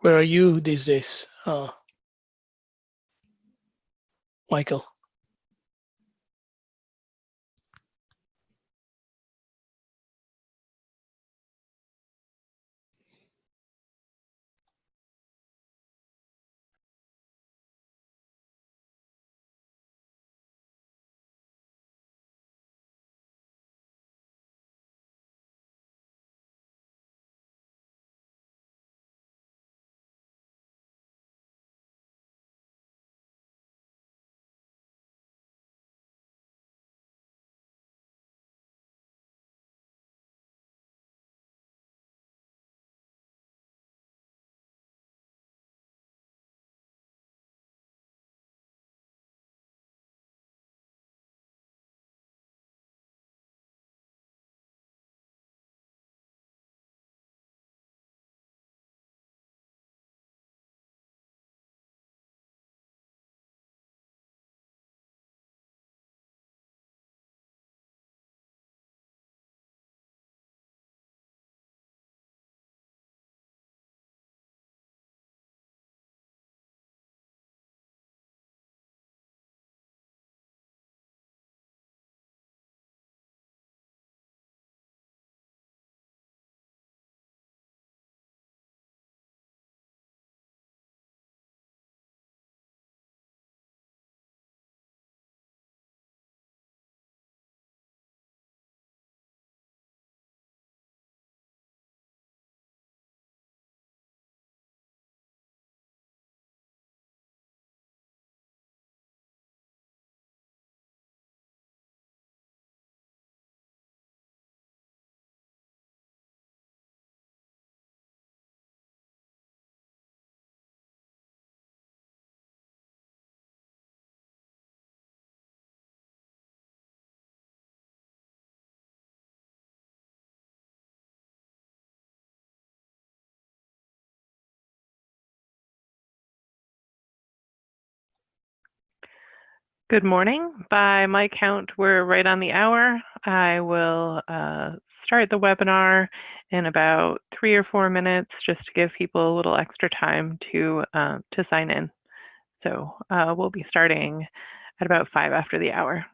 Where are you these days, Michael? Good morning. By my count, we're right on the hour. I will start the webinar in about 3 or 4 minutes, just to give people a little extra time to sign in. So we'll be starting at about 5 after the hour.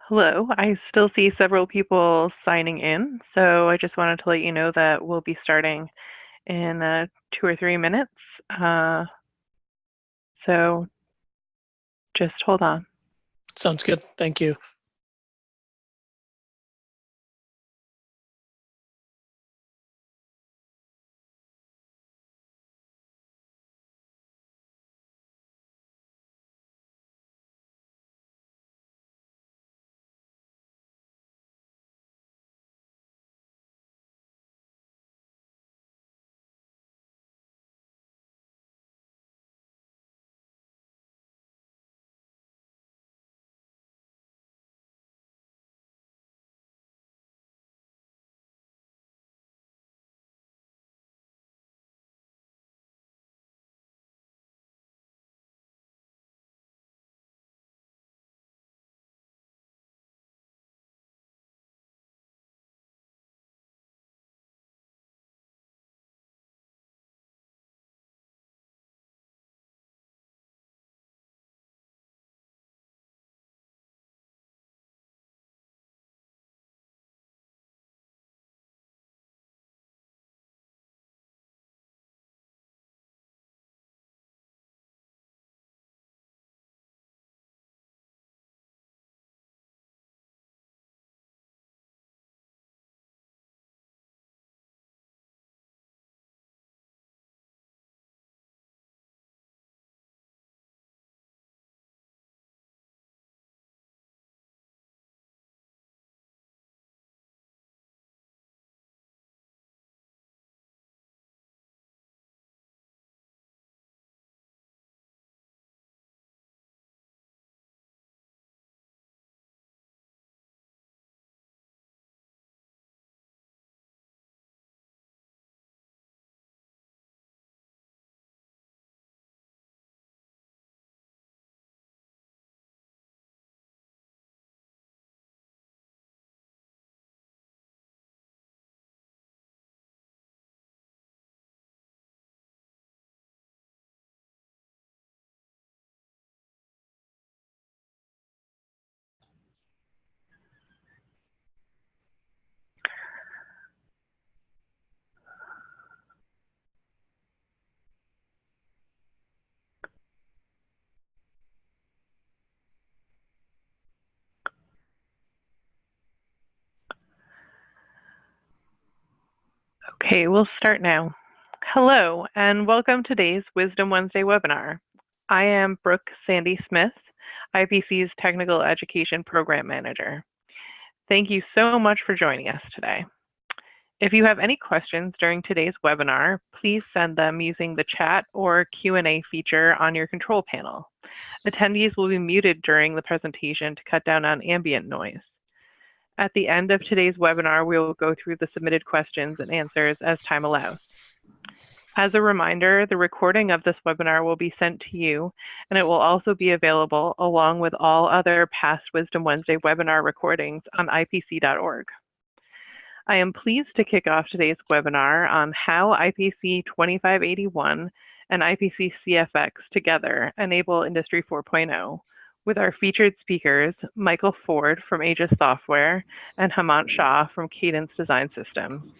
Hello, I still see several people signing in, so I just wanted to let you know that we'll be starting in 2 or 3 minutes. So just hold on. Sounds good. Thank you. Okay, we'll start now. Hello, and welcome to today's Wisdom Wednesday webinar. I am Brooke Sandy Smith, IPC's Technical Education Program Manager. Thank you so much for joining us today. If you have any questions during today's webinar, please send them using the chat or Q&A feature on your control panel. Attendees will be muted during the presentation to cut down on ambient noise. At the end of today's webinar, we will go through the submitted questions and answers as time allows. As a reminder, the recording of this webinar will be sent to you, and it will also be available along with all other past Wisdom Wednesday webinar recordings on ipc.org. I am pleased to kick off today's webinar on how IPC-2581 and IPC-CFX together enable Industry 4.0 with our featured speakers, Michael Ford from Aegis Software and Hemant Shah from Cadence Design Systems.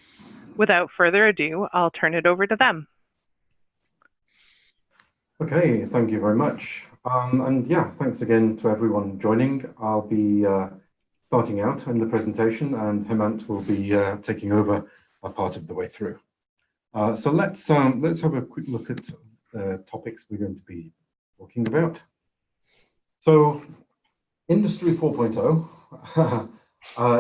Without further ado, I'll turn it over to them. Okay, thank you very much. And yeah, thanks again to everyone joining. I'll be starting out in the presentation, and Hemant will be taking over a part of the way through. So let's have a quick look at the topics we're going to be talking about. So, Industry 4.0,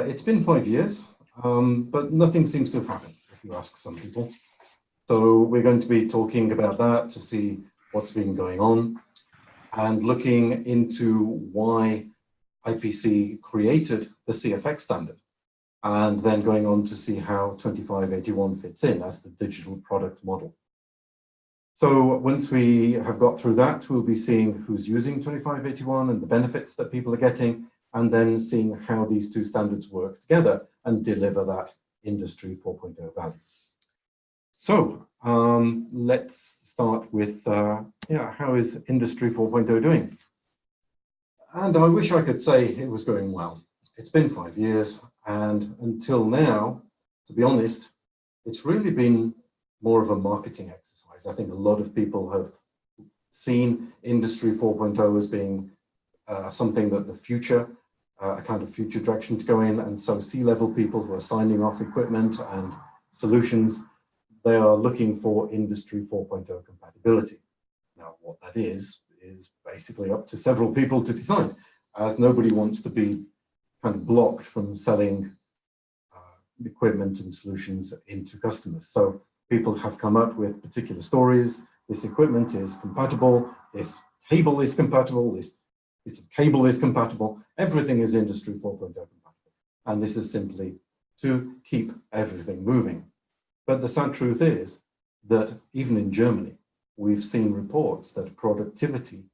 it's been 5 years, but nothing seems to have happened, if you ask some people. So we're going to be talking about that to see what's been going on and looking into why IPC created the CFX standard, and then going on to see how 2581 fits in as the digital product model. So once we have got through that, we'll be seeing who's using 2581 and the benefits that people are getting, and then seeing how these two standards work together and deliver that Industry 4.0 value. So let's start with how is Industry 4.0 doing? And I wish I could say it was going well. It's been 5 years, and until now, to be honest, it's really been more of a marketing exercise. I think a lot of people have seen Industry 4.0 as being something that the future, a kind of future direction to go in, and so C-level people who are signing off equipment and solutions, they are looking for Industry 4.0 compatibility. Now, what that is basically up to several people to decide, as nobody wants to be kind of blocked from selling equipment and solutions into customers. So people have come up with particular stories. This equipment is compatible, this table is compatible, this bit of cable is compatible, everything is Industry 4.0 compatible. And this is simply to keep everything moving. But the sad truth is that even in Germany, we've seen reports that productivity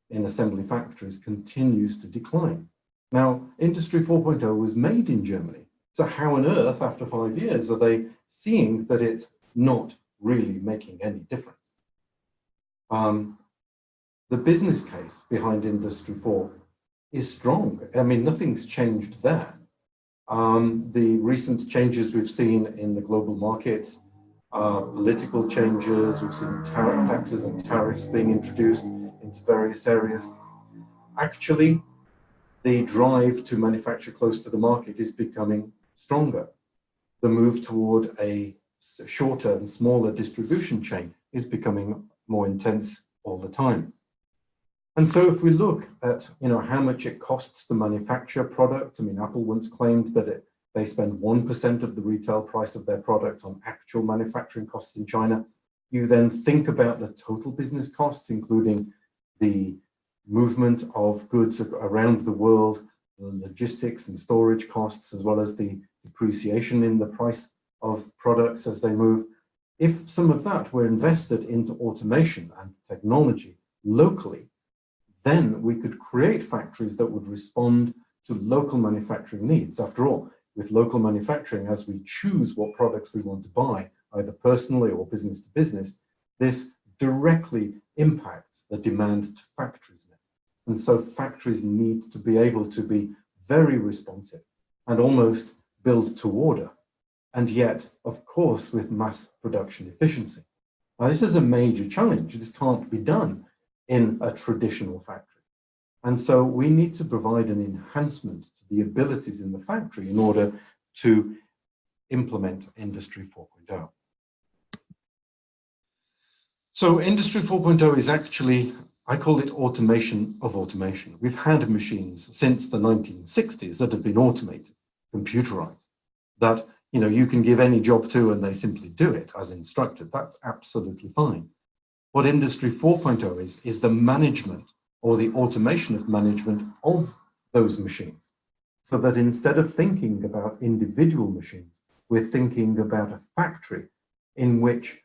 in assembly factories continues to decline. Now, Industry 4.0 was made in Germany. So how on earth, after 5 years, are they seeing that it's not really making any difference? The business case behind Industry 4 is strong. I mean, nothing's changed there. The recent changes we've seen in the global markets, political changes, we've seen taxes and tariffs being introduced into various areas. Actually, the drive to manufacture close to the market is becoming stronger. The move toward a shorter and smaller distribution chain is becoming more intense all the time. And so if we look at how much it costs to manufacture products, I mean, Apple once claimed that they spend 1% of the retail price of their products on actual manufacturing costs in China. You then think about the total business costs, including the movement of goods around the world, the logistics and storage costs, as well as the depreciation in the price of products as they move. If some of that were invested into automation and technology locally, then we could create factories that would respond to local manufacturing needs. After all, with local manufacturing, as we choose what products we want to buy, either personally or business to business, this directly impacts the demand to factories now. And so factories need to be able to be very responsive and almost build to order, and yet, of course, with mass production efficiency. Now, this is a major challenge. This can't be done in a traditional factory. And so we need to provide an enhancement to the abilities in the factory in order to implement Industry 4.0. So Industry 4.0 is actually, I call it automation of automation. We've had machines since the 1960s that have been automated, computerized, that you can give any job to and they simply do it as instructed. That's absolutely fine. What Industry 4.0 is the management or the automation of management of those machines. So that instead of thinking about individual machines, we're thinking about a factory in which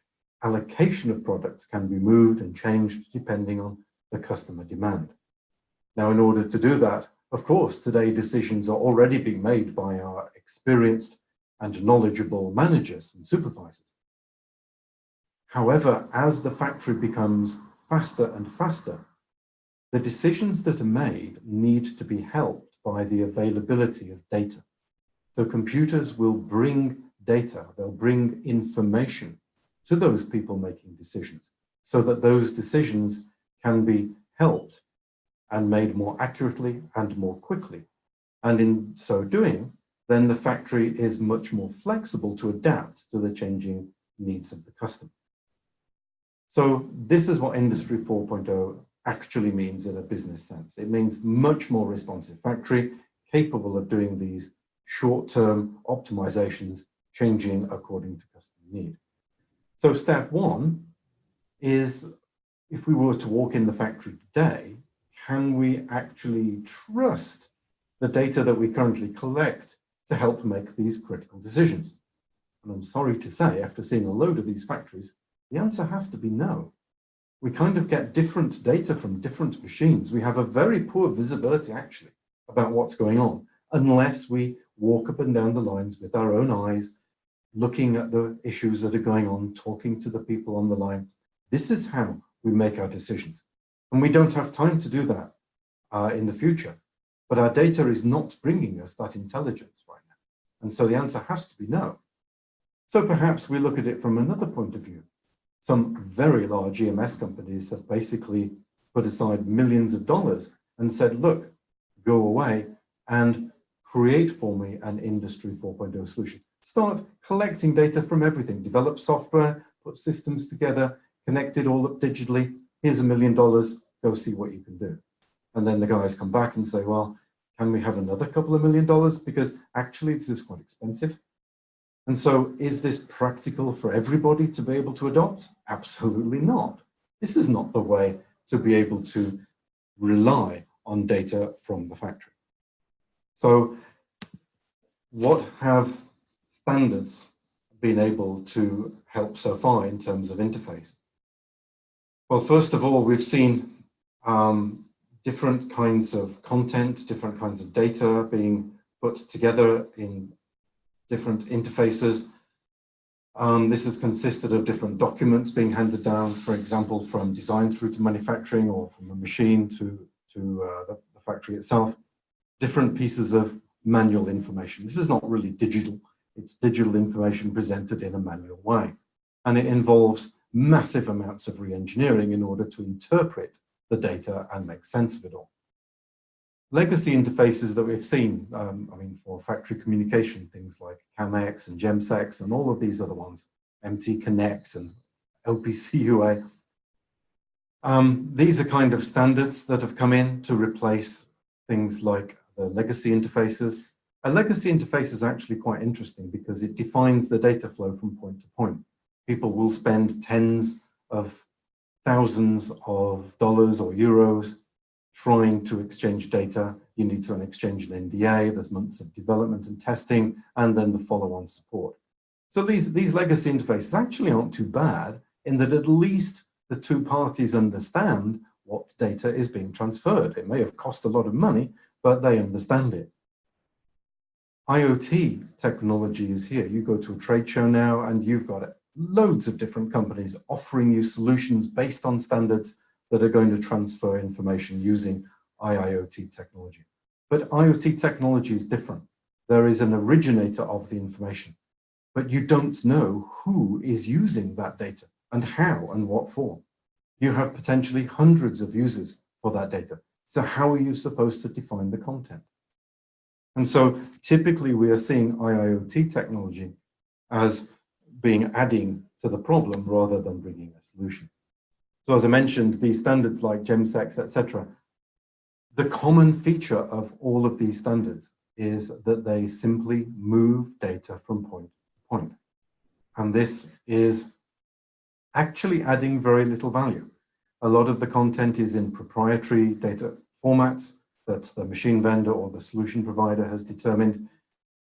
allocation of products can be moved and changed depending on the customer demand. Now, in order to do that, of course, today decisions are already being made by our experienced and knowledgeable managers and supervisors. However, as the factory becomes faster and faster, the decisions that are made need to be helped by the availability of data. So computers will bring data, they'll bring information to those people making decisions so that those decisions can be helped and made more accurately and more quickly. And in so doing, then the factory is much more flexible to adapt to the changing needs of the customer. So this is what Industry 4.0 actually means in a business sense. It means much more responsive factory, capable of doing these short-term optimizations, changing according to customer need. So step one is, if we were to walk in the factory today, can we actually trust the data that we currently collect to help make these critical decisions? And I'm sorry to say, after seeing a load of these factories, the answer has to be no. We kind of get different data from different machines. We have a very poor visibility, actually, about what's going on, unless we walk up and down the lines with our own eyes, looking at the issues that are going on, talking to the people on the line. This is how we make our decisions. And we don't have time to do that in the future. But our data is not bringing us that intelligence right now. And so the answer has to be no. So perhaps we look at it from another point of view. Some very large EMS companies have basically put aside millions of dollars and said, look, go away and create for me an Industry 4.0 solution. Start collecting data from everything, develop software, put systems together, connect it all up digitally. Here's $1 million, go see what you can do. And then the guys come back and say, well, can we have another couple of $1 million? Because actually this is quite expensive. And so is this practical for everybody to be able to adopt? Absolutely not. This is not the way to be able to rely on data from the factory. So what have standards been able to help so far in terms of interface? Well, first of all, we've seen different kinds of content, different kinds of data being put together in different interfaces. This has consisted of different documents being handed down, for example, from design through to manufacturing, or from a machine to the factory itself. Different pieces of manual information. This is not really digital. It's digital information presented in a manual way. And it involves massive amounts of re-engineering in order to interpret the data and make sense of it all. Legacy interfaces that we've seen, for factory communication, things like CAMX and GEMSEX and all of these other ones, MT Connect and LPC UA. These are kind of standards that have come in to replace things like the legacy interfaces. A legacy interface is actually quite interesting because it defines the data flow from point to point. People will spend tens of thousands of dollars or euros trying to exchange data. You need to exchange an NDA, there's months of development and testing, and then the follow-on support. So these legacy interfaces actually aren't too bad in that at least the two parties understand what data is being transferred. It may have cost a lot of money, but they understand it. IoT technology is here. You go to a trade show now and you've got loads of different companies offering you solutions based on standards that are going to transfer information using IoT technology. But IoT technology is different. There is an originator of the information, but you don't know who is using that data and how and what for. You have potentially hundreds of users for that data. So how are you supposed to define the content? And so typically we are seeing IoT technology as being adding to the problem rather than bringing a solution. So as I mentioned, these standards like GEMSEX, etc., the common feature of all of these standards is that they simply move data from point to point. And this is actually adding very little value. A lot of the content is in proprietary data formats that the machine vendor or the solution provider has determined.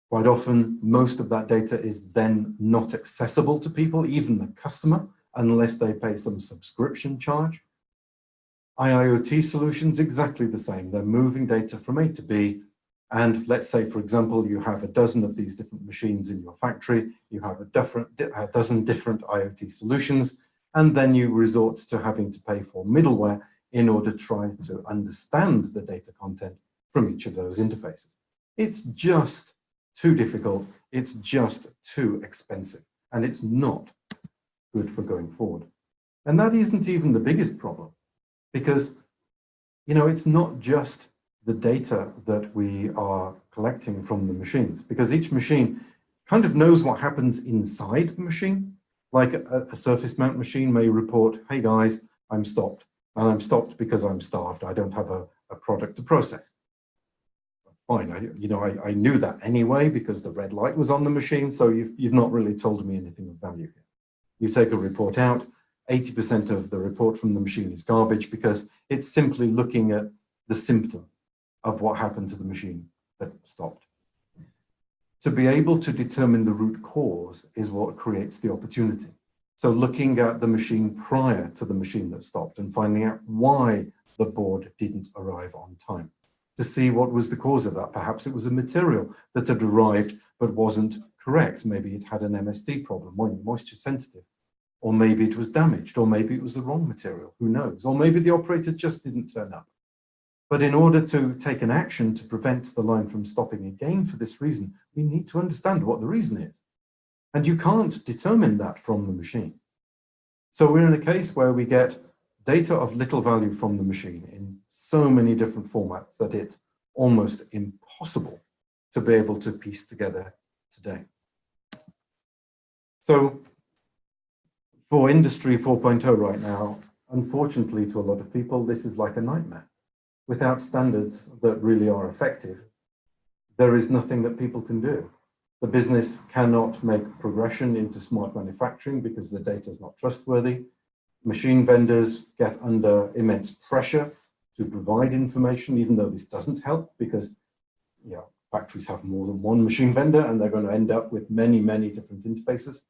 Quite often, most of that data is then not accessible to people, even the customer, unless they pay some subscription charge. IIoT solutions, exactly the same. They're moving data from A to B. And let's say, for example, you have a dozen of these different machines in your factory. You have a dozen different IoT solutions. And then you resort to having to pay for middleware in order to try to understand the data content from each of those interfaces. It's just too difficult. It's just too expensive. And it's not good for going forward. And that isn't even the biggest problem, because, you know, it's not just the data that we are collecting from the machines, because each machine kind of knows what happens inside the machine. Like a surface mount machine may report, hey guys, I'm stopped. And I'm stopped because I'm starved. I don't have a product to process. Fine, I knew that anyway because the red light was on the machine, so you've not really told me anything of value here. You take a report out, 80% of the report from the machine is garbage because it's simply looking at the symptom of what happened to the machine that stopped. To be able to determine the root cause is what creates the opportunity. So looking at the machine prior to the machine that stopped and finding out why the board didn't arrive on time, to see what was the cause of that. Perhaps it was a material that had arrived but wasn't correct. Maybe it had an MSD problem, moisture sensitive, or maybe it was damaged, or maybe it was the wrong material, who knows? Or maybe the operator just didn't turn up. But in order to take an action to prevent the line from stopping again for this reason, we need to understand what the reason is. And you can't determine that from the machine. So we're in a case where we get data of little value from the machine in so many different formats that it's almost impossible to be able to piece together today. So for Industry 4.0 right now, unfortunately to a lot of people, this is like a nightmare. Without standards that really are effective, there is nothing that people can do. The business cannot make progression into smart manufacturing because the data is not trustworthy. Machine vendors get under immense pressure to provide information, even though this doesn't help because factories have more than one machine vendor and they're going to end up with many, many different interfaces.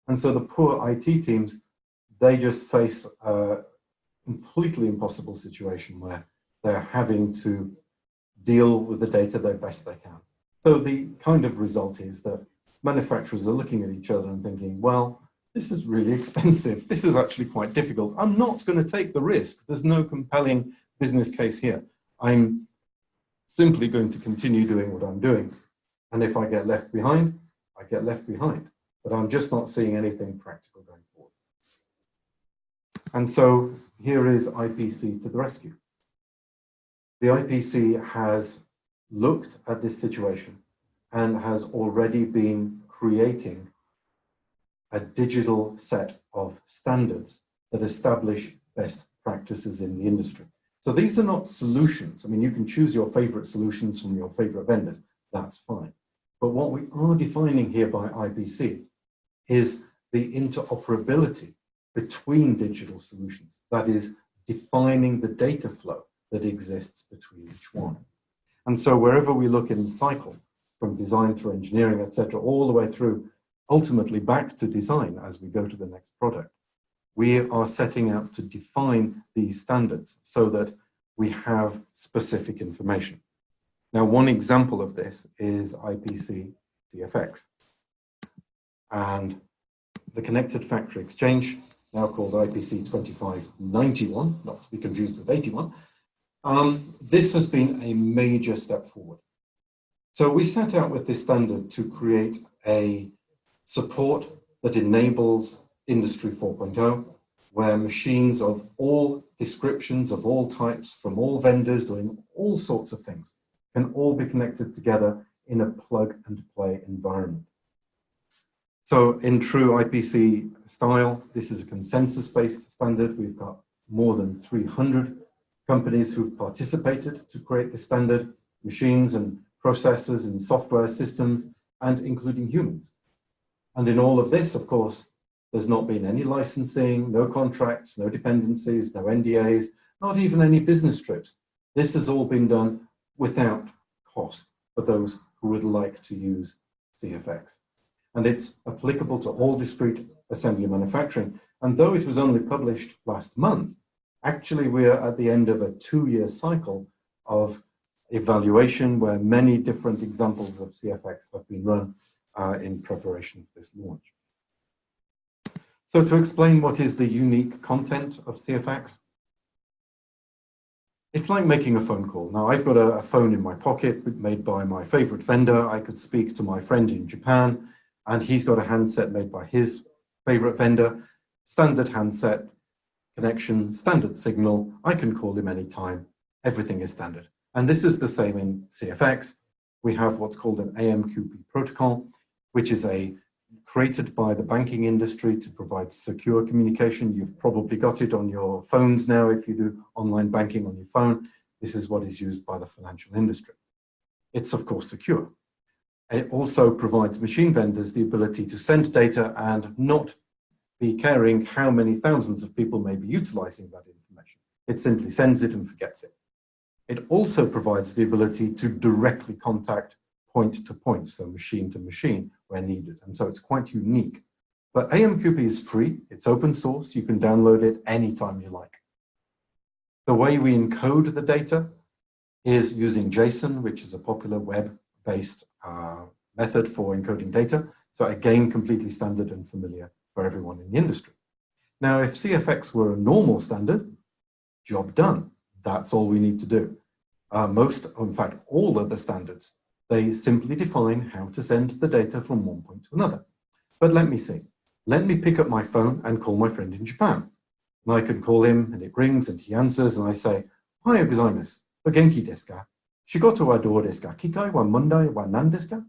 And so the poor IT teams, they just face a completely impossible situation where they're having to deal with the data the best they can. So the kind of result is that manufacturers are looking at each other and thinking, well, this is really expensive. This is actually quite difficult. I'm not going to take the risk. There's no compelling business case here. I'm simply going to continue doing what I'm doing. And if I get left behind, I get left behind. But I'm just not seeing anything practical going forward. And so here is IPC to the rescue. The IPC has looked at this situation and has already been creating a digital set of standards that establish best practices in the industry. So these are not solutions. I mean, you can choose your favorite solutions from your favorite vendors. That's fine. But what we are defining here by IPC is the interoperability between digital solutions. That is defining the data flow that exists between each one. And so wherever we look in the cycle, from design through engineering, etc., all the way through, ultimately back to design as we go to the next product, we are setting out to define these standards so that we have specific information. Now, one example of this is IPC-CFX. And the Connected Factory Exchange, now called IPC-2581, not to be confused with 81, this has been a major step forward. So we set out with this standard to create a support that enables Industry 4.0, where machines of all descriptions, of all types, from all vendors, doing all sorts of things, can all be connected together in a plug-and-play environment. So in true IPC style, this is a consensus-based standard. We've got more than 300 companies who've participated to create the standard, machines and processors and software systems, and including humans. And in all of this, of course, there's not been any licensing, no contracts, no dependencies, no NDAs, not even any business trips. This has all been done without cost for those who would like to use CFX. And it's applicable to all discrete assembly manufacturing. And though it was only published last month, actually we're at the end of a 2-year cycle of evaluation where many different examples of CFX have been run in preparation for this launch. So to explain what is the unique content of CFX, it's like making a phone call. Now I've got a phone in my pocket made by my favorite vendor. I could speak to my friend in Japan, and he's got a handset made by his favorite vendor, standard handset connection, standard signal. I can call him anytime. Everything is standard. And this is the same in CFX. We have what's called an AMQP protocol, which is created by the banking industry to provide secure communication. You've probably got it on your phones now if you do online banking on your phone. This is what is used by the financial industry. It's of course secure. It also provides machine vendors the ability to send data and not be caring how many thousands of people may be utilizing that information. It simply sends it and forgets it. It also provides the ability to directly contact point to point, so machine to machine where needed. And so it's quite unique. But AMQP is free, it's open source, you can download it anytime you like. The way we encode the data is using JSON, which is a popular web-based method for encoding data. So again, completely standard and familiar for everyone in the industry. Now, if CFX were a normal standard, job done. That's all we need to do. In fact, all of the standards, they simply define how to send the data from one point to another. But let me see. Let me pick up my phone and call my friend in Japan. And I can call him and it rings and he answers and I say, "Hi, gozaimasu. O genki desu ka? Shigoto wa dou desu ka? Kikai wa mondai wa nan desu ka?"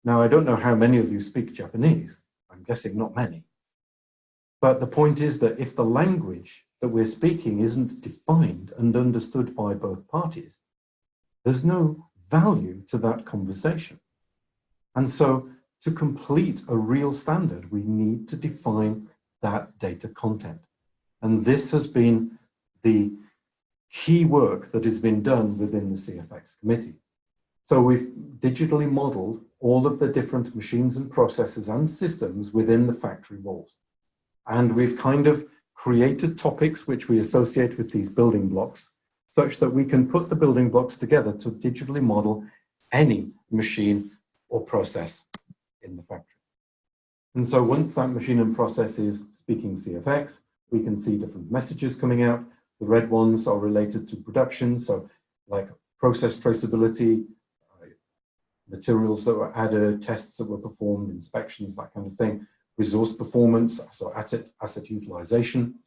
Now, I don't know how many of you speak Japanese. I'm guessing not many. But the point is that if the language that we're speaking isn't defined and understood by both parties, there's no value to that conversation. And so to complete a real standard, we need to define that data content. And this has been the key work that has been done within the CFX committee. So we've digitally modeled all of the different machines and processes and systems within the factory walls. And we've kind of created topics which we associate with these building blocks, such that we can put the building blocks together to digitally model any machine or process in the factory. And so once that machine and process is speaking CFX, we can see different messages coming out. The red ones are related to production, so like process traceability, materials that were added, tests that were performed, inspections, that kind of thing. Resource performance, so asset utilization.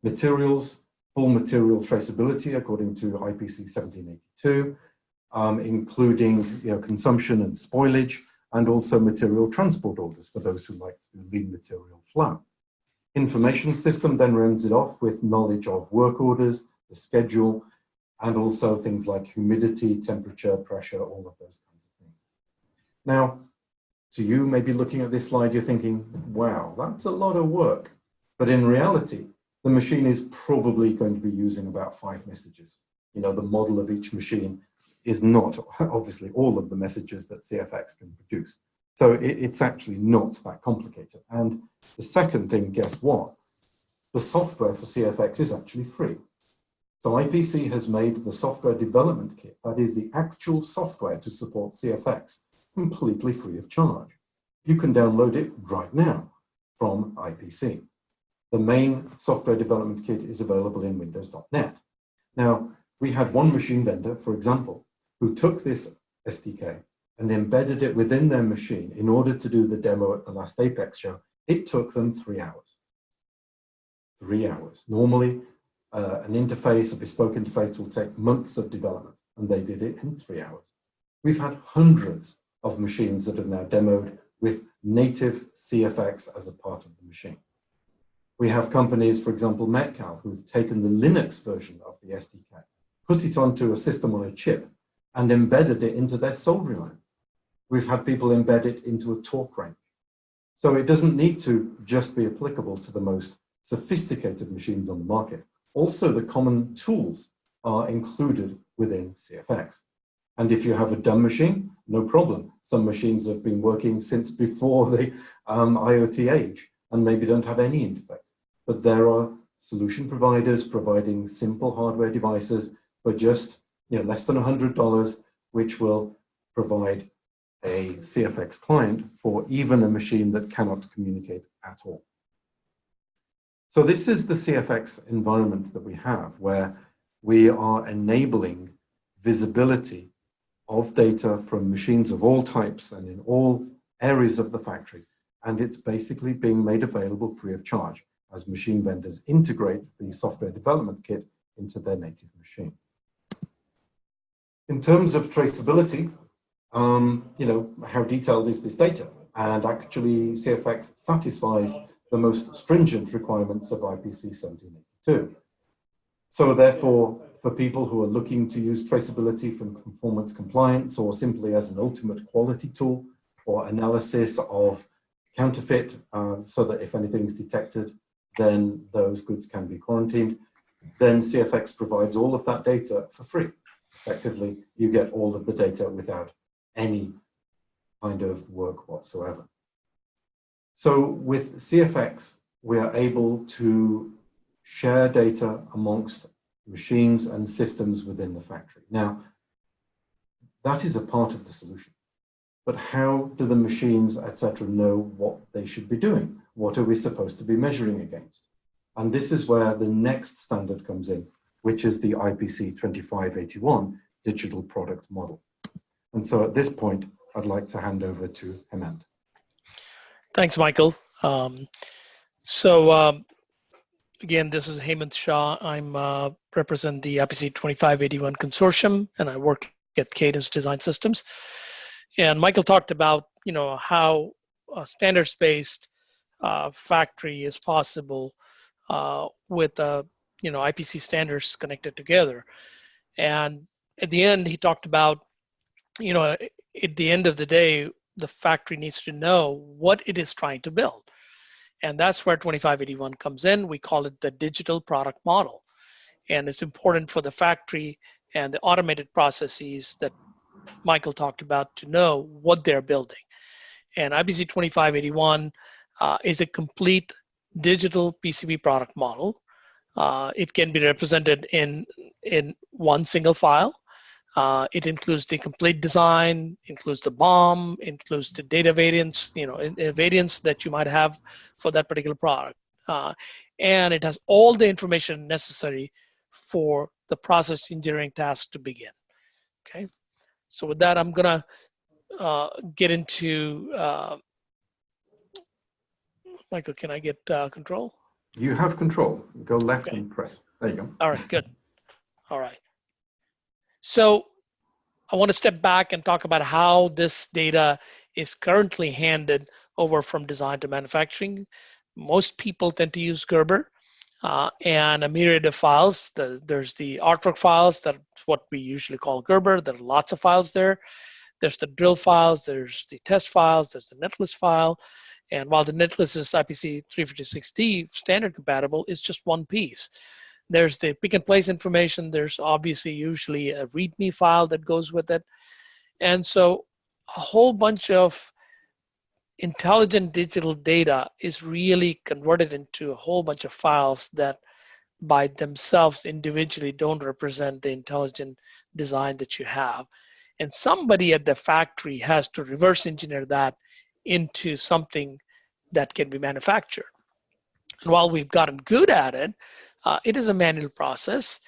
Materials, full material traceability according to IPC-1782, including consumption and spoilage, and also material transport orders for those who like to do lean material flow. Information system then rounds it off with knowledge of work orders, the schedule, and also things like humidity, temperature, pressure, all of those kinds of things. Now, to you, maybe looking at this slide, you're thinking, wow, that's a lot of work. But in reality, the machine is probably going to be using about 5 messages. The model of each machine is not, obviously, all of the messages that CFX can produce. So it's actually not that complicated. And the second thing, guess what? The software for CFX is actually free. So IPC has made the software development kit, that is the actual software to support CFX, completely free of charge. You can download it right now from IPC. The main software development kit is available in Windows.net. Now, we had one machine vendor, for example, who took this SDK and embedded it within their machine in order to do the demo at the last Apex show. It took them 3 hours. 3 hours. Normally, an interface, a bespoke interface, will take months of development, and they did it in 3 hours. We've had hundreds of machines that have now demoed with native CFX as a part of the machine. We have companies, for example, Metcal, who've taken the Linux version of the SDK, put it onto a system on a chip, and embedded it into their soldering iron. We've had people embed it into a torque wrench. So it doesn't need to just be applicable to the most sophisticated machines on the market. Also, the common tools are included within CFX. And if you have a dumb machine, no problem. Some machines have been working since before the IoT age and maybe don't have any interface. But there are solution providers providing simple hardware devices for just less than $100, which will provide a CFX client for even a machine that cannot communicate at all. So this is the CFX environment that we have, where we are enabling visibility of data from machines of all types and in all areas of the factory. And it's basically being made available free of charge as machine vendors integrate the software development kit into their native machine. In terms of traceability, how detailed is this data? And actually, CFX satisfies the most stringent requirements of IPC 1782. So therefore, for people who are looking to use traceability from performance compliance or simply as an ultimate quality tool or analysis of counterfeit, so that if anything is detected, then those goods can be quarantined, then CFX provides all of that data for free. Effectively, you get all of the data without any kind of work whatsoever. So with CFX, we are able to share data amongst machines and systems within the factory. Now, that is a part of the solution. But how do the machines, etc., know what they should be doing? What are we supposed to be measuring against? And this is where the next standard comes in, which is the IPC-2581 digital product model. And so at this point, I'd like to hand over to Hemant. Thanks, Michael. Again, this is Hemant Shah. I'm represent the IPC-2581 consortium, and I work at Cadence Design Systems. And Michael talked about, how a standards-based factory is possible with IPC standards connected together. And at the end, he talked about, at the end of the day, the factory needs to know what it is trying to build. And that's where 2581 comes in. We call it the digital product model. And it's important for the factory and the automated processes that Michael talked about to know what they're building. And IPC-2581 is a complete digital PCB product model. It can be represented in one single file. It includes the complete design, includes the BOM, includes the data variants, variants that you might have for that particular product. And it has all the information necessary for the process engineering task to begin. Okay, so with that, I'm gonna get into, Michael, can I get control? You have control. Go left and press. There you go. All right, good. All right. So I want to step back and talk about how this data is currently handed over from design to manufacturing. Most people tend to use Gerber and a myriad of files. There's the artwork files, that's what we usually call Gerber. There are lots of files there. There's the drill files, there's the test files, there's the netlist file. And while the netlist is IPC-356D standard compatible, it's just one piece. There's the pick and place information. There's obviously usually a README file that goes with it. And so a whole bunch of intelligent digital data is really converted into a whole bunch of files that by themselves individually don't represent the intelligent design that you have. And somebody at the factory has to reverse engineer that into something that can be manufactured. And while we've gotten good at it, it is a manual process.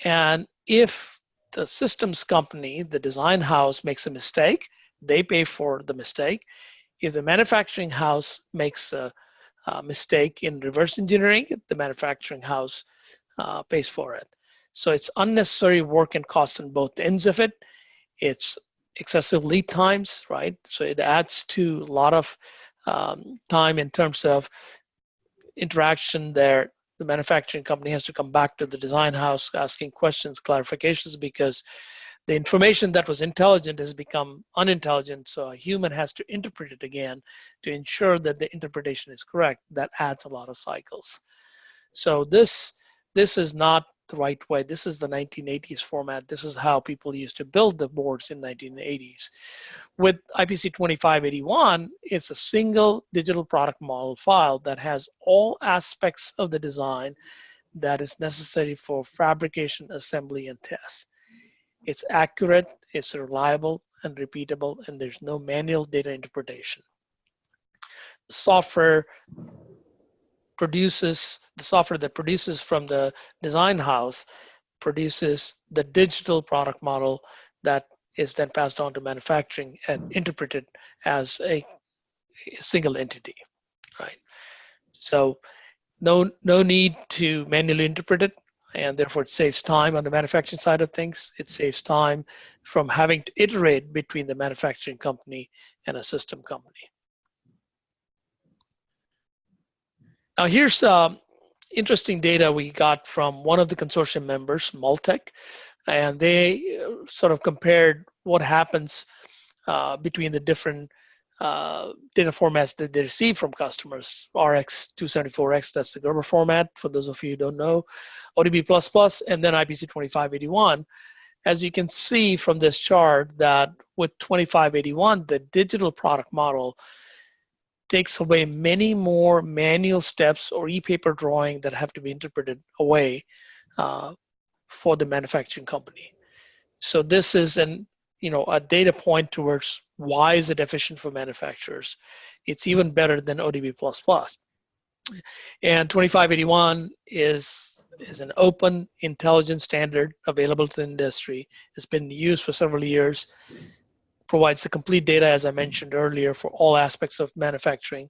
And if the systems company, the design house, makes a mistake, they pay for the mistake. If the manufacturing house makes a mistake in reverse engineering, the manufacturing house pays for it. So it's unnecessary work and cost on both ends of it. It's excessive lead times, right? So it adds to a lot of time in terms of interaction there, the manufacturing company has to come back to the design house asking questions, clarifications, because the information that was intelligent has become unintelligent. So a human has to interpret it again to ensure that the interpretation is correct. That adds a lot of cycles. So this is not the right way. This is the 1980s format. This is how people used to build the boards in 1980s. With IPC-2581, it's a single digital product model file that has all aspects of the design that is necessary for fabrication, assembly, and test. It's accurate, it's reliable and repeatable, and there's no manual data interpretation. The software that produces from the design house produces the digital product model that is then passed on to manufacturing and interpreted as a single entity, right? So no need to manually interpret it, and therefore it saves time on the manufacturing side of things. It saves time from having to iterate between the manufacturing company and a system company. Now here's interesting data we got from one of the consortium members, Multec, and they sort of compared what happens between the different data formats that they receive from customers. RX274X, that's the Gerber format, for those of you who don't know, ODB++, and then IPC-2581. As you can see from this chart, that with 2581, the digital product model takes away many more manual steps or e-paper drawing that have to be interpreted away for the manufacturing company. So this is a data point towards why is it efficient for manufacturers. It's even better than ODB++. And 2581 is an open, intelligent standard available to the industry. It's been used for several years, provides the complete data, as I mentioned earlier, for all aspects of manufacturing.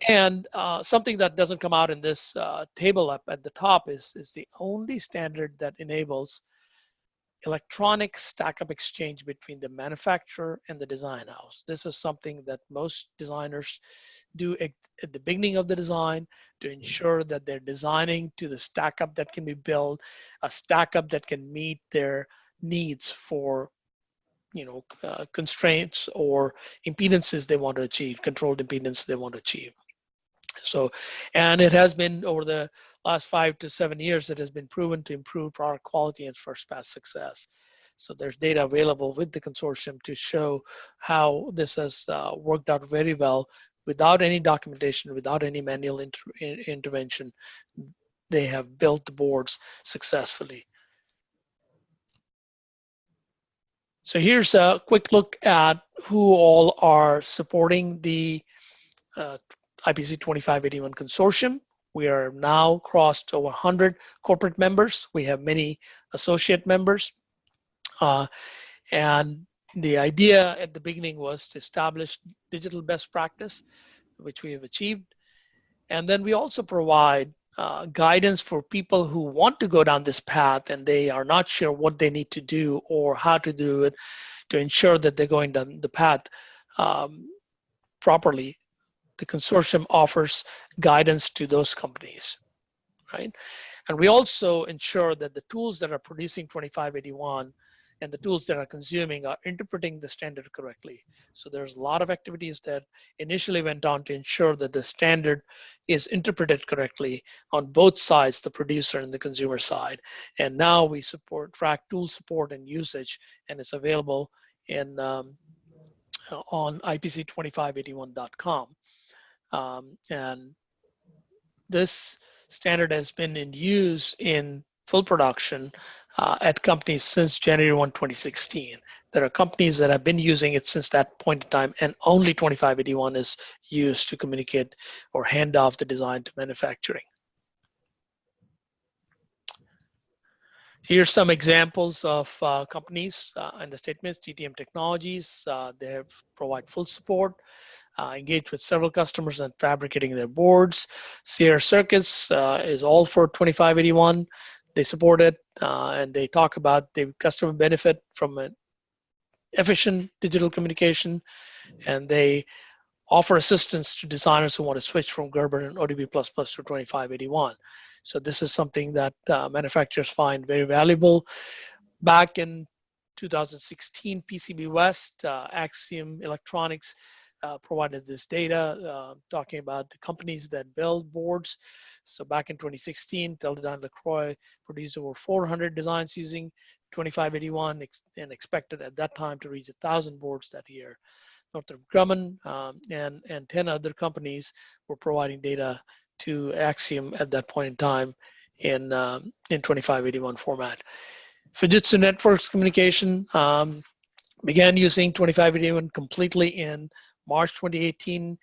And something that doesn't come out in this table up at the top is the only standard that enables electronic stack-up exchange between the manufacturer and the design house. This is something that most designers do at the beginning of the design to ensure that they're designing to the stack-up that can be built, a stack-up that can meet their needs for constraints or impedances they want to achieve, controlled impedance they want to achieve. So, and it has been over the last 5 to 7 years, it has been proven to improve product quality and first pass success. So there's data available with the consortium to show how this has worked out very well without any documentation, without any manual intervention. They have built the boards successfully. So here's a quick look at who all are supporting the IPC-2581 consortium. We are now crossed over 100 corporate members. We have many associate members. And the idea at the beginning was to establish digital best practice, which we have achieved. And then we also provide guidance for people who want to go down this path and they are not sure what they need to do or how to do it to ensure that they're going down the path properly. The consortium offers guidance to those companies, right? And we also ensure that the tools that are producing 2581 and the tools that are consuming are interpreting the standard correctly. So there's a lot of activities that initially went on to ensure that the standard is interpreted correctly on both sides, the producer and the consumer side. And now we track tool support and usage, and it's available on IPC-2581.com. And this standard has been in use in full production at companies since January 1, 2016. There are companies that have been using it since that point in time, and only 2581 is used to communicate or hand off the design to manufacturing. Here's some examples of companies in the statements. TTM Technologies, they provide full support. Engaged with several customers and fabricating their boards. Sierra Circuits is all for 2581. They support it and they talk about the customer benefit from an efficient digital communication, and they offer assistance to designers who want to switch from Gerber and ODB++ to 2581. So this is something that manufacturers find very valuable. Back in 2016, PCB West, Axiom Electronics provided this data talking about the companies that build boards. So back in 2016, Teledyne LaCroix produced over 400 designs using 2581 and expected at that time to reach 1,000 boards that year. Northrop Grumman and 10 other companies were providing data to Axiom at that point in time in 2581 format. Fujitsu Networks Communication began using 2581 completely in March 2018,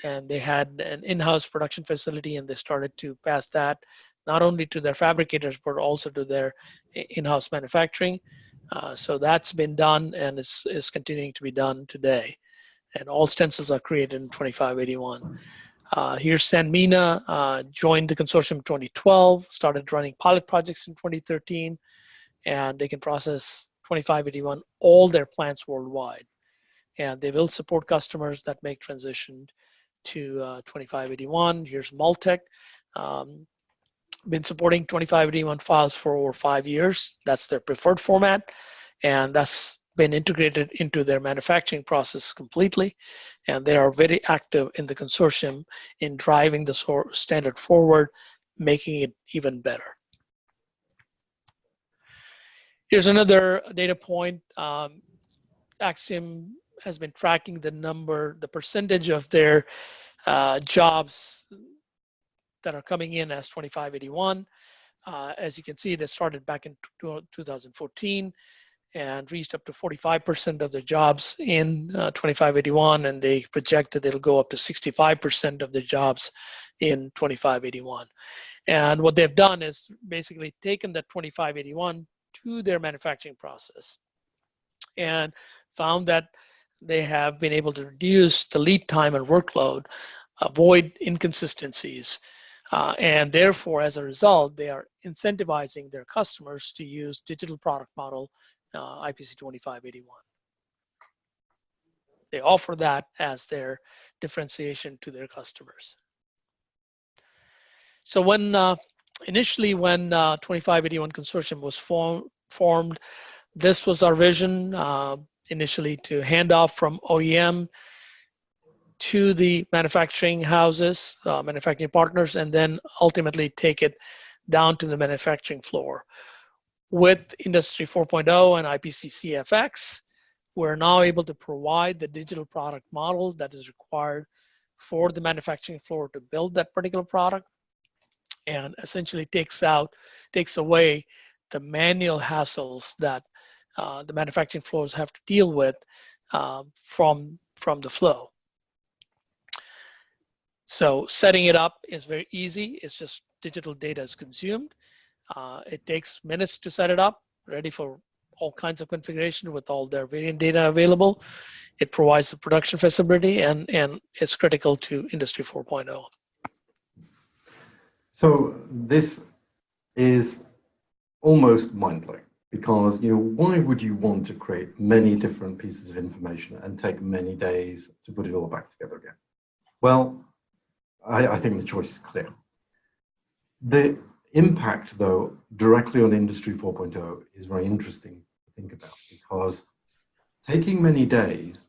and they had an in-house production facility, and they started to pass that not only to their fabricators but also to their in-house manufacturing. So that's been done and is continuing to be done today. And all stencils are created in 2581. Here's Sanmina, joined the consortium in 2012, started running pilot projects in 2013, and they can process 2581 all their plants worldwide. And they will support customers that make transition to 2581. Here's Multec. Been supporting 2581 files for over 5 years. That's their preferred format, and that's been integrated into their manufacturing process completely. And they are very active in the consortium in driving the standard forward, making it even better. Here's another data point. Axiom has been tracking the percentage of their jobs that are coming in as 2581. As you can see, they started back in 2014 and reached up to 45% of their jobs in 2581, and they project that it'll go up to 65% of their jobs in 2581. And what they've done is basically taken that 2581 to their manufacturing process and found that they have been able to reduce the lead time and workload, avoid inconsistencies, and therefore, as a result, they are incentivizing their customers to use digital product model IPC-2581. They offer that as their differentiation to their customers. So when initially when 2581 consortium was formed, this was our vision, initially to hand off from OEM to the manufacturing houses, manufacturing partners, and then ultimately take it down to the manufacturing floor. With Industry 4.0 and IPC-CFX, we're now able to provide the digital product model that is required for the manufacturing floor to build that particular product, and essentially takes away the manual hassles that the manufacturing floors have to deal with from the flow. So setting it up is very easy. It's just digital data is consumed. It takes minutes to set it up, ready for all kinds of configuration with all their variant data available. It provides the production flexibility, and it's critical to Industry 4.0. So this is almost mind-blowing, because why would you want to create many different pieces of information and take many days to put it all back together again? Well, I think the choice is clear. The impact, though, directly on Industry 4.0 is very interesting to think about, because taking many days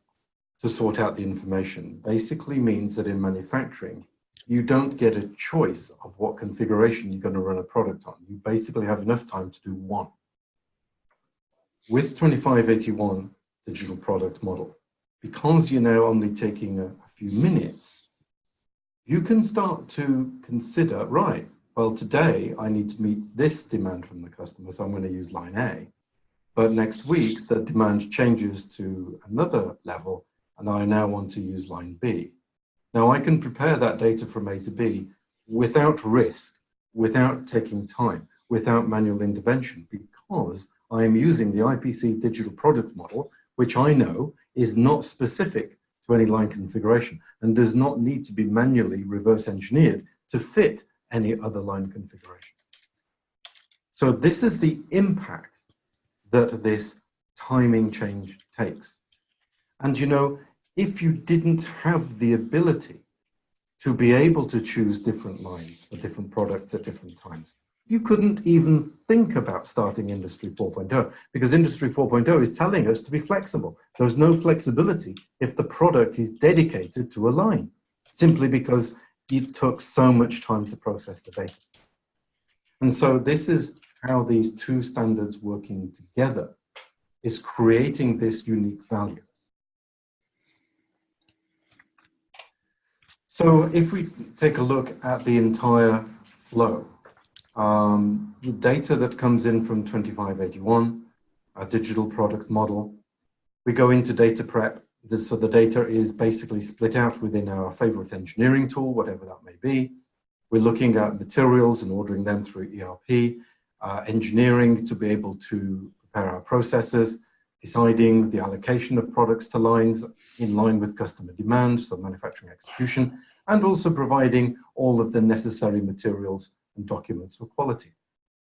to sort out the information basically means that in manufacturing, you don't get a choice of what configuration you're going to run a product on. You basically have enough time to do one. With 2581 digital product model, because you're now only taking a few minutes, you can start to consider, right, well, today I need to meet this demand from the customer, so I'm going to use line A. But next week, the demand changes to another level, and I now want to use line B. Now, I can prepare that data from A to B without risk, without taking time, without manual intervention, because I am using the IPC digital product model, which I know is not specific to any line configuration and does not need to be manually reverse engineered to fit any other line configuration. So this is the impact that this timing change takes. And if you didn't have the ability to be able to choose different lines for different products at different times, you couldn't even think about starting Industry 4.0, because Industry 4.0 is telling us to be flexible. There's no flexibility if the product is dedicated to a line, simply because it took so much time to process the data. And so this is how these two standards working together is creating this unique value. So if we take a look at the entire flow, the data that comes in from 2581, our digital product model, we go into data prep. So the data is basically split out within our favorite engineering tool, whatever that may be. We're looking at materials and ordering them through ERP, engineering to be able to prepare our processes, deciding the allocation of products to lines in line with customer demand, so manufacturing execution, and also providing all of the necessary materials and documents for quality.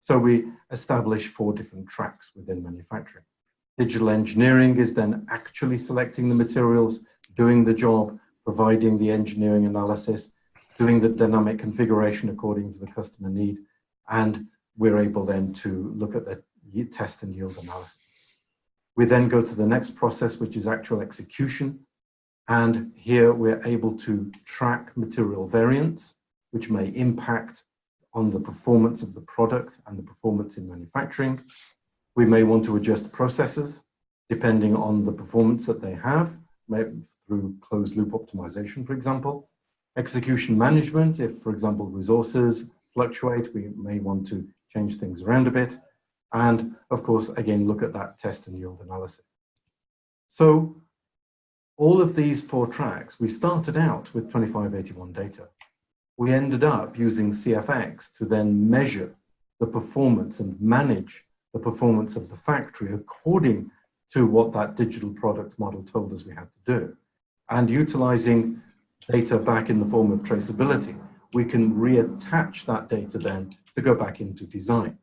So we establish 4 different tracks within manufacturing. Digital engineering is then actually selecting the materials, doing the job, providing the engineering analysis, doing the dynamic configuration according to the customer need, and we're able then to look at the test and yield analysis. We then go to the next process, which is actual execution. And here we're able to track material variance, which may impact on the performance of the product and the performance in manufacturing. We may want to adjust processes depending on the performance that they have, maybe through closed loop optimization, for example. Execution management, if, for example, resources fluctuate, we may want to change things around a bit. And of course, again, look at that test and yield analysis. So all of these 4 tracks, we started out with 2581 data. We ended up using CFX to then measure the performance and manage the performance of the factory according to what that digital product model told us we had to do. And utilizing data back in the form of traceability, we can reattach that data then to go back into design.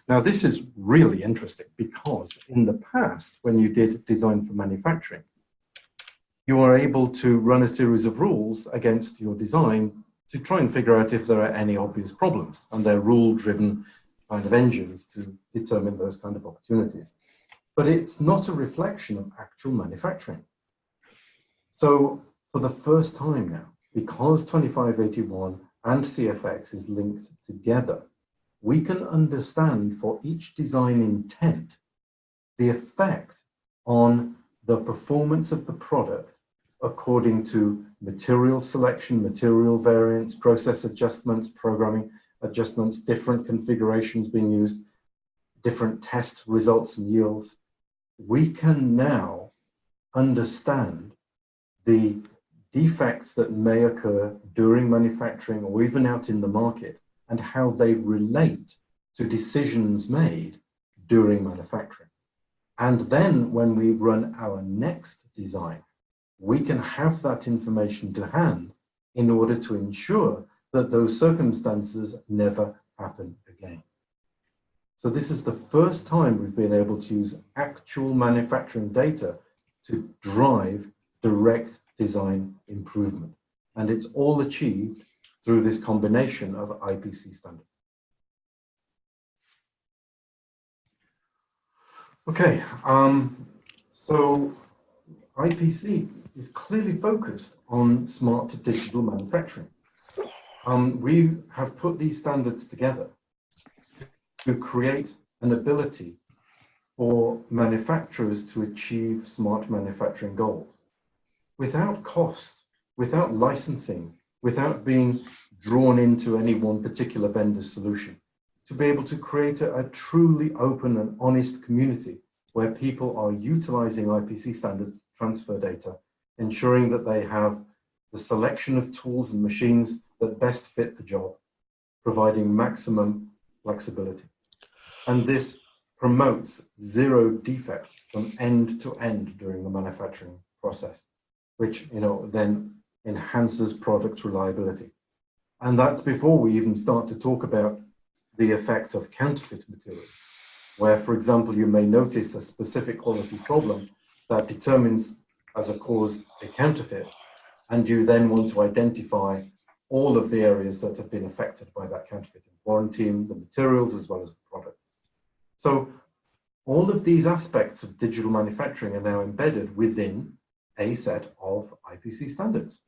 Now, this is really interesting because in the past, when you did design for manufacturing, you are able to run a series of rules against your design to try and figure out if there are any obvious problems. And they're rule-driven kind of engines to determine those kind of opportunities. But it's not a reflection of actual manufacturing. So for the first time now, because 2581 and CFX is linked together, we can understand for each design intent the effect on the performance of the product according to material selection, material variance, process adjustments, programming adjustments, different configurations being used, different test results and yields. We can now understand the defects that may occur during manufacturing or even out in the market and how they relate to decisions made during manufacturing. And then when we run our next design, we can have that information to hand in order to ensure that those circumstances never happen again. So this is the first time we've been able to use actual manufacturing data to drive direct design improvement. And it's all achieved through this combination of IPC standards. Okay, so IPC is clearly focused on smart digital manufacturing. We have put these standards together to create an ability for manufacturers to achieve smart manufacturing goals without cost, without licensing, without being drawn into any one particular vendor's solution, to be able to create a truly open and honest community where people are utilizing IPC standards to transfer data, ensuring that they have the selection of tools and machines that best fit the job, providing maximum flexibility. And this promotes 0 defects from end to end during the manufacturing process, which then enhances product reliability. And that's before we even start to talk about the effect of counterfeit materials, where, for example, you may notice a specific quality problem that determines as a cause a counterfeit, and you then want to identify all of the areas that have been affected by that counterfeiting, warranting the materials as well as the products. So all of these aspects of digital manufacturing are now embedded within a set of IPC standards.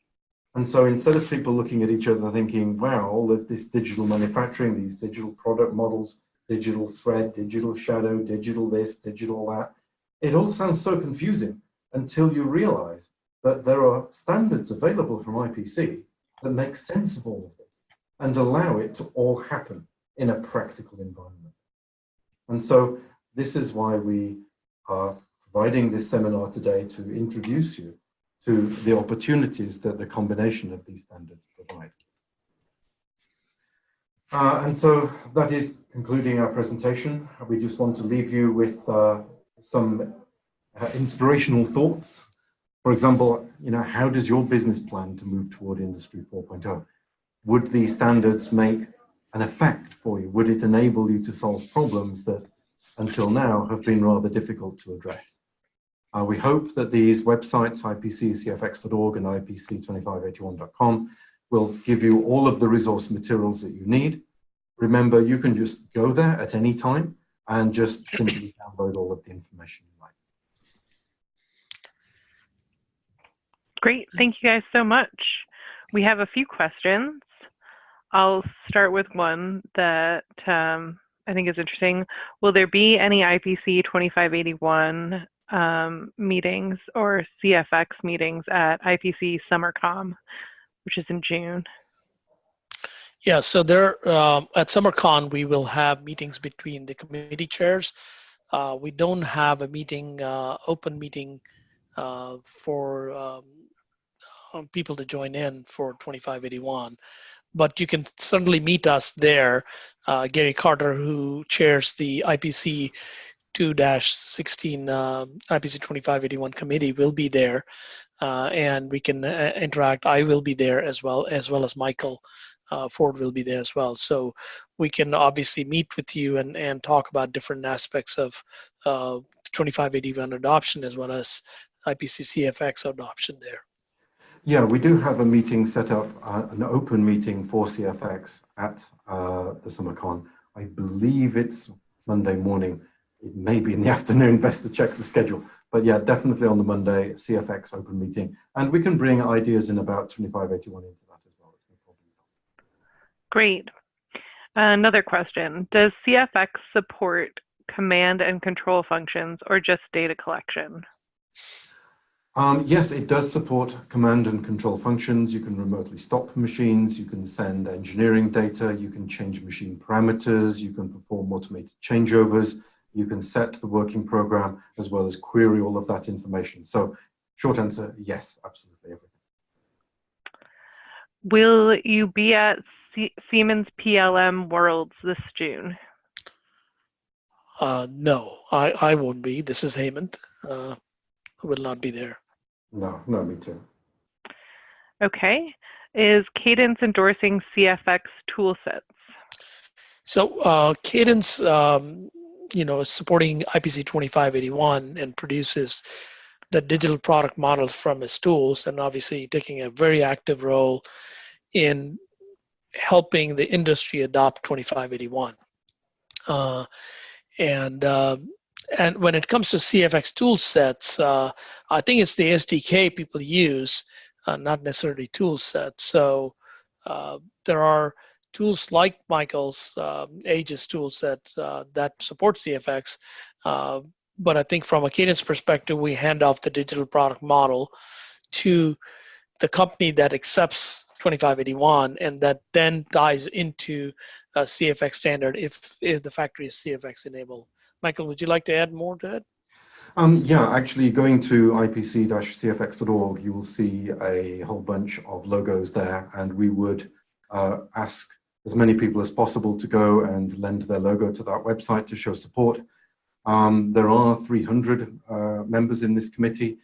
And so instead of people looking at each other thinking, wow, all of this digital manufacturing, these digital product models, digital thread, digital shadow, digital this, digital that, it all sounds so confusing until you realize that there are standards available from IPC that make sense of all of this and allow it to all happen in a practical environment. And so this is why we are providing this seminar today to introduce you to the opportunities that the combination of these standards provide. And so that is concluding our presentation. We just want to leave you with some inspirational thoughts. For example, how does your business plan to move toward Industry 4.0? Would these standards make an effect for you? Would it enable you to solve problems that until now have been rather difficult to address? We hope that these websites, IPC-CFX.org and IPC-2581.com, will give you all of the resource materials that you need. Remember, you can just go there at any time and just simply download all of the information you like. Great, thank you guys so much. We have a few questions. I'll start with one that I think is interesting. Will there be any IPC 2581 meetings or CFX meetings at IPC SummerCom, which is in June? Yeah, so there at SummerCon we will have meetings between the committee chairs. We don't have a meeting, open meeting for people to join in for 2581, but you can certainly meet us there. Gary Carter, who chairs the IPC 2-16 IPC 2581 committee, will be there, and we can interact. I will be there as well as Michael Ford will be there as well. So we can obviously meet with you and talk about different aspects of 2581 adoption as well as IPC-CFX adoption there. Yeah, we do have a meeting set up, an open meeting for CFX at the SummerCon. I believe it's Monday morning. It may be in the afternoon, best to check the schedule. But yeah, definitely on the Monday, CFX open meeting. And we can bring ideas in about 2581 into that as well. It's no problem. Great. Another question. Does CFX support command and control functions or just data collection? Yes, it does support command and control functions. You can remotely stop machines. You can send engineering data. You can change machine parameters. You can perform automated changeovers. You can set the working program as well as query all of that information. So short answer, yes, absolutely everything. Will you be at Siemens PLM Worlds this June? No, I won't be. This is Hemant. I will not be there. No, me too. Okay. Is Cadence endorsing CFX tool sets? So Cadence, is supporting IPC 2581 and produces the digital product models from its tools, and obviously taking a very active role in helping the industry adopt 2581. And when it comes to CFX tool sets, I think it's the SDK people use, not necessarily tool sets. So there are tools like Michael's Aegis tool set that supports CFX. But I think from a Cadence perspective, we hand off the digital product model to the company that accepts 2581, and that then ties into a CFX standard if the factory is CFX enabled. Michael, would you like to add more to it? Yeah, actually going to IPC-CFX.org, you will see a whole bunch of logos there, and we would ask as many people as possible to go and lend their logo to that website to show support. There are 300 members in this committee.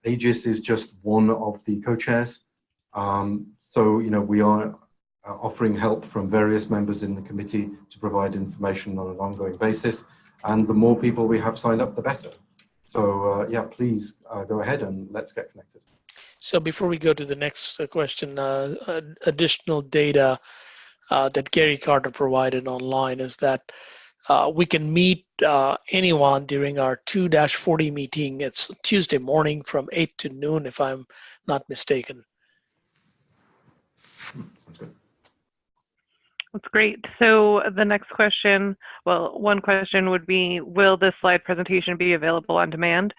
Aegis is just one of the co-chairs. So, we are offering help from various members in the committee to provide information on an ongoing basis. And the more people we have signed up, the better. So yeah, please go ahead and let's get connected. So before we go to the next question, additional data that Gary Carter provided online is that we can meet anyone during our 2-40 meeting. It's Tuesday morning from 8 to noon, if I'm not mistaken. Sounds good. That's great. So the next question, well, one question would be, will this slide presentation be available on demand?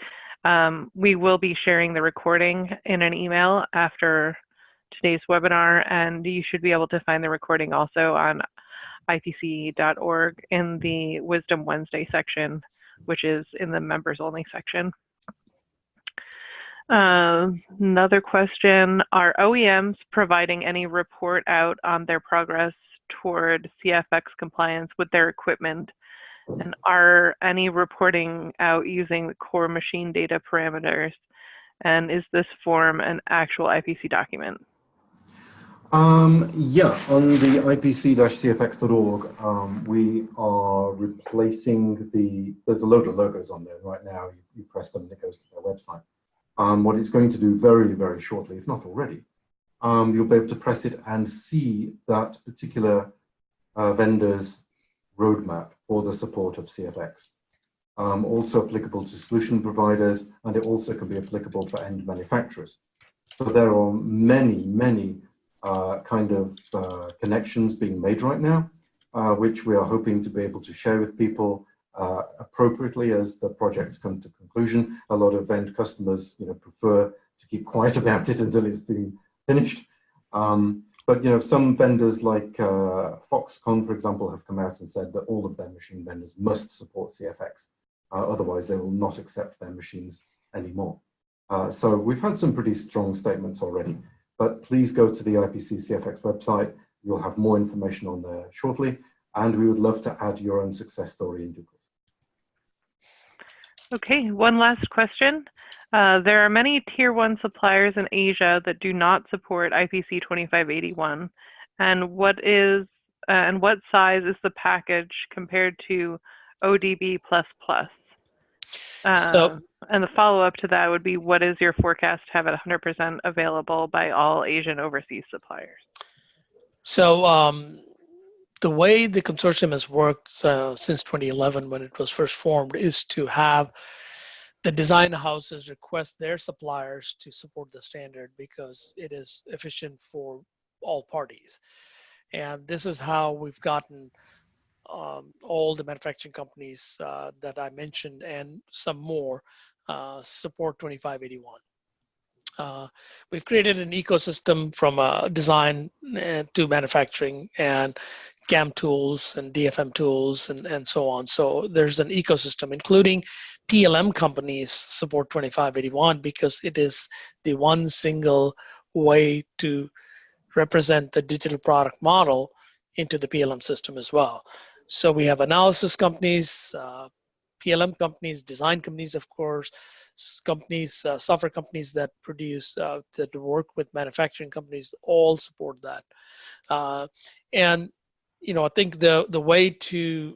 We will be sharing the recording in an email after today's webinar, and you should be able to find the recording also on IPC.org in the Wisdom Wednesday section, which is in the members only section. Another question, are OEMs providing any report out on their progress toward CFX compliance with their equipment? And are any reporting out using the core machine data parameters? And is this form an actual IPC document? Yeah, on the IPC-CFX.org, we are replacing there's a load of logos on there right now. You press them and it goes to their website. What it's going to do very, very shortly, if not already, you'll be able to press it and see that particular vendor's roadmap for the support of CFX. Also applicable to solution providers, and it also can be applicable for end manufacturers. So there are many, many kind of connections being made right now, which we are hoping to be able to share with people appropriately as the projects come to conclusion. A lot of end customers, prefer to keep quiet about it until it's been finished. But some vendors like Foxconn, for example, have come out and said that all of their machine vendors must support CFX. Otherwise, they will not accept their machines anymore. So we've had some pretty strong statements already. But please go to the IPC CFX website. You'll have more information on there shortly. And we would love to add your own success story in due course. Okay, one last question. There are many tier 1 suppliers in Asia that do not support IPC-2581. And what size is the package compared to ODB++? And the follow-up to that would be, what is your forecast to have it 100% available by all Asian overseas suppliers? So the way the consortium has worked since 2011, when it was first formed, is to have the design houses request their suppliers to support the standard because it is efficient for all parties. And this is how we've gotten all the manufacturing companies that I mentioned and some more support 2581. We've created an ecosystem from design to manufacturing and CAM tools and DFM tools and so on. So there's an ecosystem, including PLM companies support 2581 because it is the one single way to represent the digital product model into the PLM system as well. So we have analysis companies, PLM companies, design companies, of course, companies, software companies that produce, that work with manufacturing companies, all support that. And I think the way to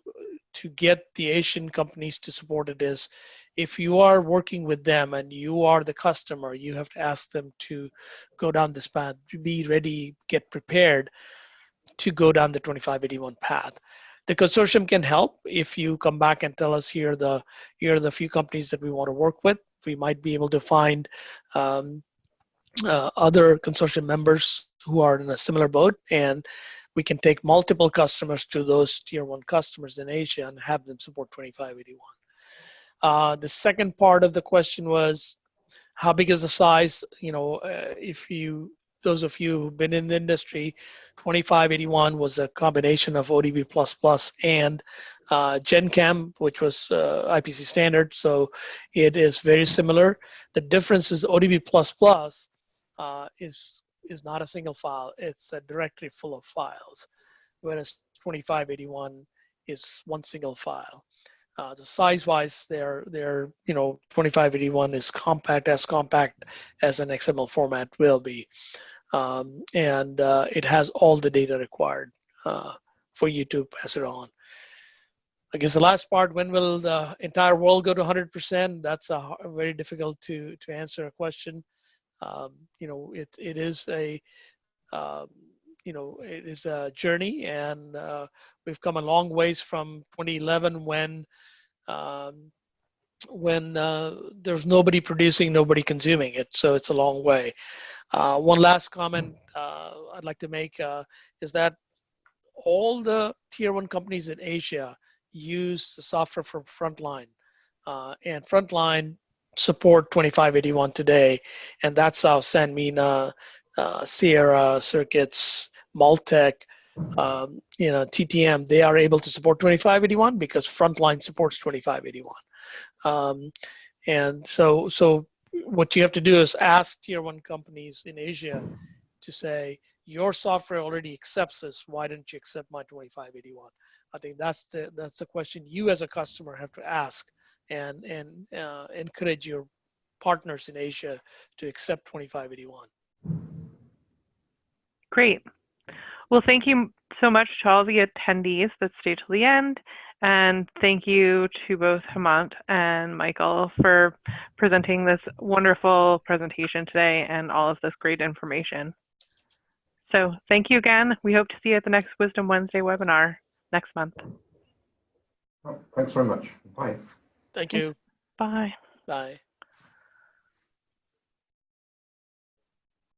get the Asian companies to support it is, if you are working with them and you are the customer, you have to ask them to go down this path, to be ready, get prepared to go down the 2581 path. The consortium can help if you come back and tell us here are the few companies that we want to work with. We might be able to find other consortium members who are in a similar boat, and we can take multiple customers to those tier 1 customers in Asia and have them support 2581. The second part of the question was, how big is the size? Those of you who've been in the industry, 2581 was a combination of ODB++ and GenCam, which was IPC standard. So it is very similar. The difference is ODB++ is not a single file. It's a directory full of files, whereas 2581 is one single file. The size-wise, they're 2581 is compact as an XML format will be, and it has all the data required for you to pass it on. I guess the last part, when will the entire world go to 100%? That's very difficult to answer a question. It is a it is a journey, and we've come a long ways from 2011 when there's nobody producing, nobody consuming it. So it's a long way. One last comment I'd like to make is that all the tier 1 companies in Asia use the software from Frontline, and Frontline support 2581 today, and that's how Sanmina, Sierra Circuits, Maltech, TTM, they are able to support 2581 because Frontline supports 2581. And so what you have to do is ask tier 1 companies in Asia to say, your software already accepts this, why didn't you accept my 2581? I think that's the question you as a customer have to ask, and encourage your partners in Asia to accept 2581. Great. Well, thank you so much to all the attendees that stayed till the end. And thank you to both Hemant and Michael for presenting this wonderful presentation today and all of this great information. So thank you again. We hope to see you at the next Wisdom Wednesday webinar next month. Thanks very much. Bye. Thank you. Bye. Bye.